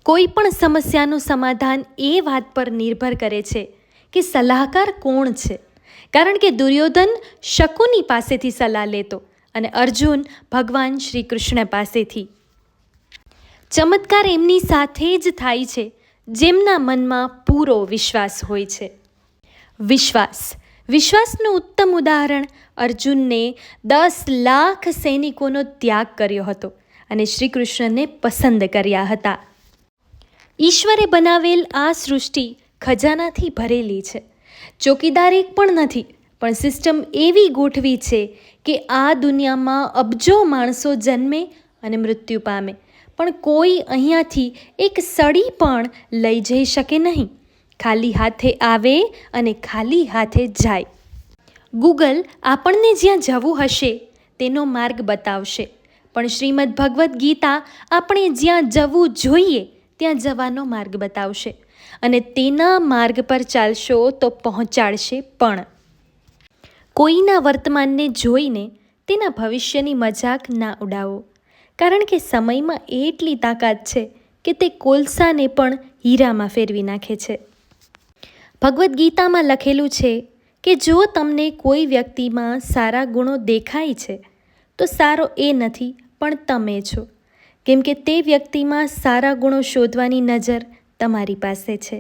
કોઈ પણ સમસ્યાનું સમાધાન એ વાત પર નિર્ભર કરે છે કે સલાહકાર કોણ છે. કારણ કે દુર્યોધન શકુની પાસેથી સલાહ લેતો અને અર્જુન ભગવાન શ્રી કૃષ્ણ પાસેથી. ચમત્કાર એમની સાથે જ થાય છે જેમના મનમાં પૂરો વિશ્વાસ હોય છે. વિશ્વાસનું ઉત્તમ ઉદાહરણ અર્જુનને 10 લાખ સૈનિકોનો ત્યાગ કર્યો હતો અને શ્રી કૃષ્ણને પસંદ કર્યા હતા. ઈશ્વરે બનાવેલ આ સૃષ્ટિ ખજાનાથી ભરેલી છે. ચોકીદાર એક પણ નથી, પણ સિસ્ટમ એવી ગોઠવી છે કે આ દુનિયામાં અબજો માણસો જન્મે અને મૃત્યુ પામે, પણ કોઈ અહીંયાથી એક સળી પણ લઈ જઈ શકે નહીં. ખાલી હાથે આવે અને ખાલી હાથે જાય. ગૂગલ આપણને જ્યાં જવું હશે તેનો માર્ગ બતાવશે, પણ શ્રીમદ્ ભગવદ્ ગીતા આપણે જ્યાં જવું જોઈએ ત્યાં જવાનો માર્ગ બતાવશે અને તેના માર્ગ પર ચાલશો તો પહોંચાડશે પણ. કોઈના વર્તમાનને જોઈને તેના ભવિષ્યની મજાક ના ઉડાવો, કારણ કે સમયમાં એટલી તાકાત છે કે તે કોલસાને પણ હીરામાં ફેરવી નાખે છે. ભગવદ્ ગીતામાં લખેલું છે કે જો તમને કોઈ વ્યક્તિમાં સારા ગુણો દેખાય છે તો સારો એ નથી પણ તમે છો, કેમ કે તે વ્યક્તિમાં સારા ગુણો શોધવાની નજર તમારી પાસે છે.